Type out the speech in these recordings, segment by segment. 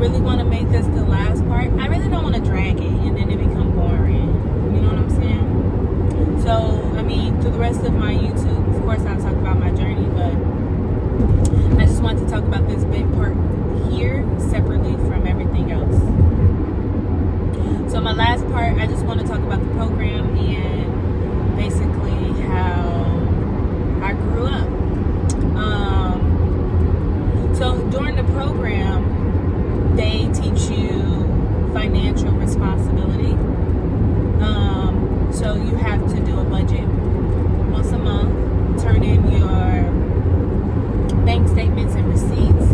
really want to make this the last part. I really don't want to drag it and then it become boring. You know what I'm saying? So, I mean, through the rest of my YouTube, of course, I'll talk about my journey, but I just want to talk about this big part here separately from everything else. So my last part, I just want to talk about the program and basically how I grew up. So during the program, they teach you financial responsibility. So you have to do a budget once a month, turn in your bank statements and receipts,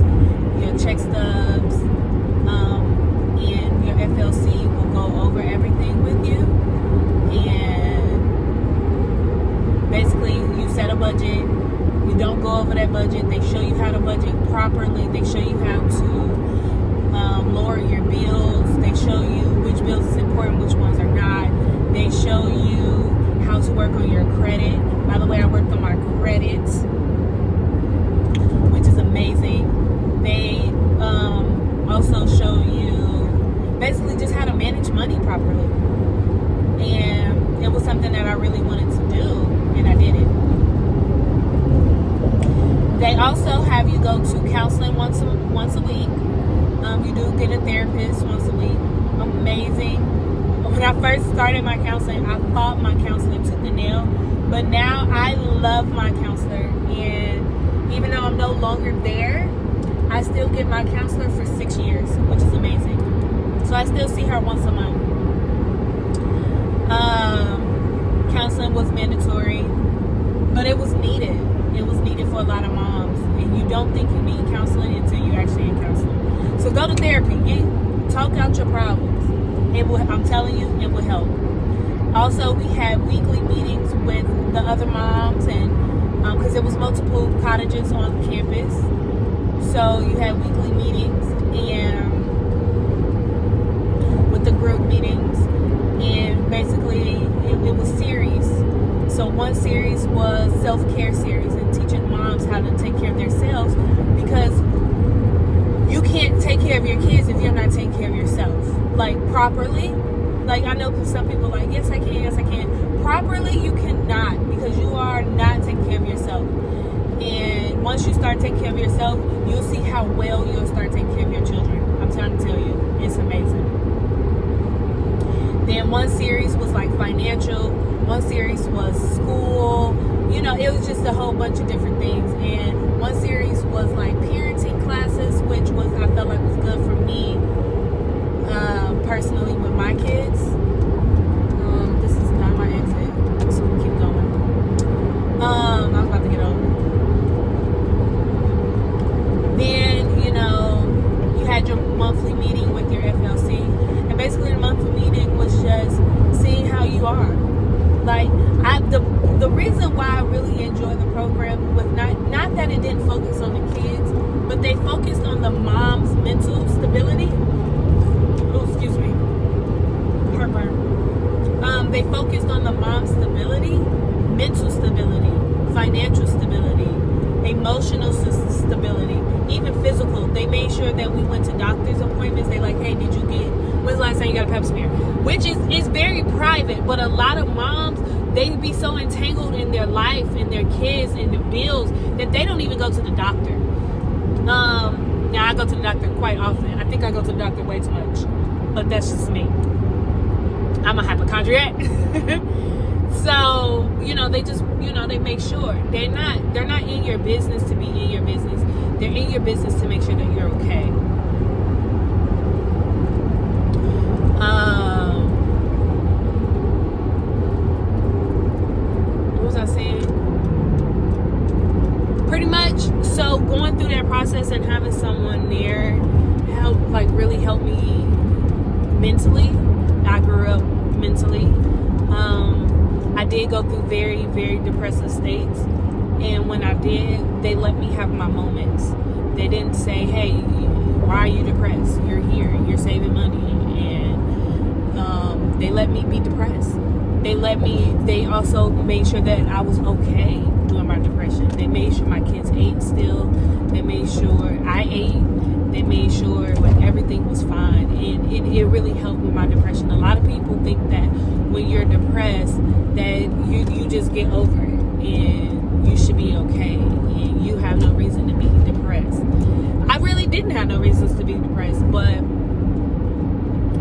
your check stubs, and your FLC will go over everything with you. And basically, you set a budget. You don't go over that budget. They show you how to budget properly. They show you how to lower your bills. They show you which bills is important, which ones are not. They show you how to work on your credit. By the way, I worked on my credit, which is amazing. They also show you basically just how to manage money properly. And it was something that I really wanted to do, and I did it. They also have you go to counseling once a week. You do get a therapist once a week. Amazing. When I first started my counseling, I fought my counselor tooth and nail. But now I love my counselor. And even though I'm no longer there, I still get my counselor for 6 years, which is amazing. So I still see her once a month. Counseling was mandatory, but it was needed. It was needed for a lot of moms. And you don't think you need counseling until you're actually in counseling. So go to therapy. Talk out your problems. It will, I'm telling you, it will help. Also, we had weekly meetings with the other moms, and because there was multiple cottages on campus. So you had weekly meetings and with the group meetings. And basically, it was series. So one series was self-care series and teaching moms how to take care of themselves, because you can't take care of your kids if you're not taking care of yourself, like properly. Like I know some people are like, yes I can. Properly you cannot, because you are not taking care of yourself. And once you start taking care of yourself, you'll see how well you'll start taking care of your children. I'm trying to tell you, it's amazing. Then one series was like financial, one series was school, it was just a whole bunch of different things. And one series was like parenting classes, which was, I felt like was good for me personally with my kids. This is not my exit, so we'll keep going. I was about to get over. Then, you had your monthly meeting with your FLC. And basically the monthly meeting was just seeing how you are. Like, the reason why I really enjoy the program was not that it didn't focus on the kids, but they focused on the mom's mental stability. Oh, excuse me. Heartburn. They focused on the mom's stability, mental stability, financial stability, emotional stability, even physical. They made sure that we went to doctor's appointments. They like, hey, did you when's the last time you got a pap smear? Which is very private, but a lot of moms, they be so entangled in their life and their kids and their bills that they don't even go to the doctor. Now I go to the doctor quite often. I think I go to the doctor way too much, but that's just me. I'm a hypochondriac. So, they just, they make sure they're not in your business to be in your business. They're in your business to make sure that you're okay. What was I saying? Pretty much, so going through that process and having someone there really helped me mentally. I grew up mentally. I did go through very, very depressive states. And when I did, they let me have my moments. They didn't say, hey, why are you depressed? You're here, you're saving money. And they let me be depressed. They also made sure that I was okay during my depression. They made sure my kids ate still. They made sure I ate. They made sure everything it really helped with my depression. A lot of people think that when you're depressed that you just get over it and you should be okay and you have no reason to be depressed. I really didn't have no reasons to be depressed, but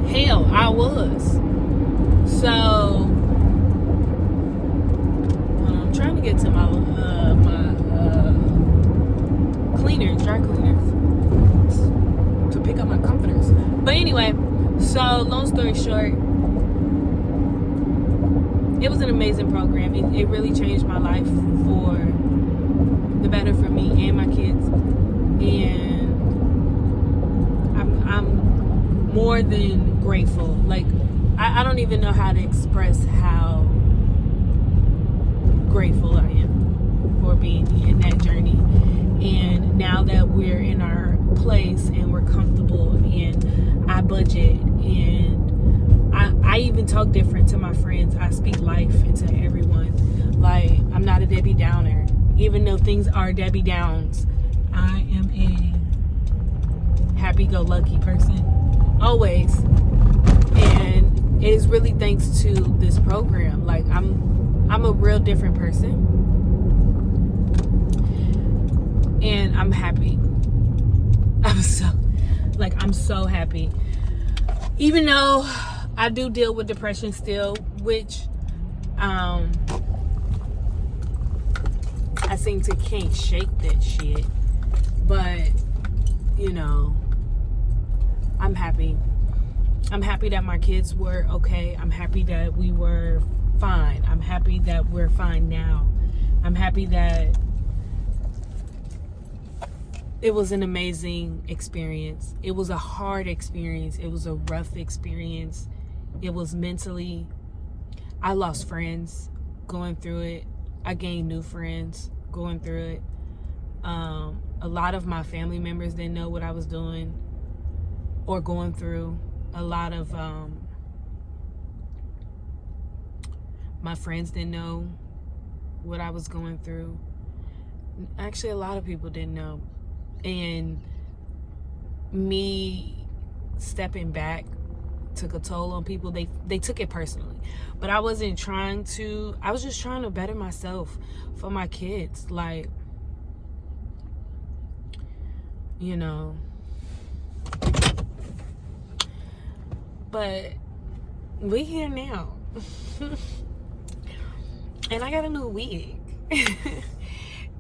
hell, I was. So I'm trying to get to my dry cleaners, to pick up my comforters. But anyway, so long story short, it was an amazing program. It really changed my life for the better for me and my kids. And I'm more than grateful. Like, I don't even know how to express how grateful I am for being in that journey. And now that we're in our place and we're comfortable and I budget and I even talk different to my friends. I speak life into everyone. Like, I'm not a Debbie Downer. Even though things are Debbie Downs, I am a happy-go-lucky person. Always. And it is really thanks to this program. Like, I'm a real different person. And I'm happy. I'm so happy. Even though I do deal with depression still, which I seem to can't shake that shit. But, you know, I'm happy. I'm happy that my kids were okay. I'm happy that we were fine. I'm happy that we're fine now. I'm happy that it was an amazing experience. It was a hard experience. It was a rough experience. It was mentally, I lost friends going through it. I gained new friends going through it. A lot of my family members didn't know what I was doing or going through. A lot of my friends didn't know what I was going through. Actually, a lot of people didn't know. And me stepping back took a toll on people. They took it personally. But I wasn't trying to. I was just trying to better myself for my kids. Like, you know. But we here now. And I got a new wig.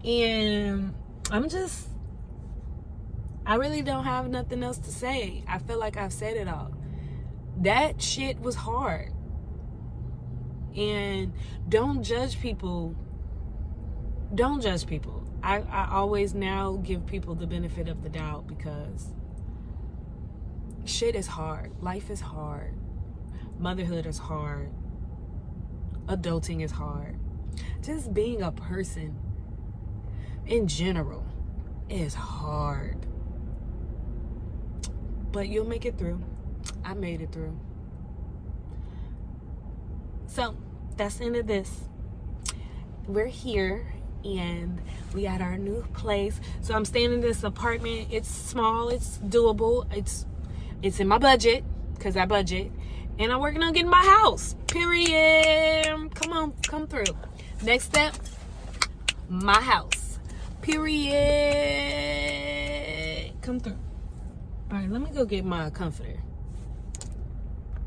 And I really don't have nothing else to say. I feel like I've said it all. That shit was hard. And don't judge people. Don't judge people. I always now give people the benefit of the doubt because shit is hard. Life is hard. Motherhood is hard. Adulting is hard. Just being a person in general is hard. But you'll make it through. I made it through. So, that's the end of this. We're here and we at our new place. So I'm staying in this apartment. It's small, it's doable. It's in my budget, because I budget. And I'm working on getting my house. Period. Come on, come through. Next step, my house. Period. Come through. All right, let me go get my comforter.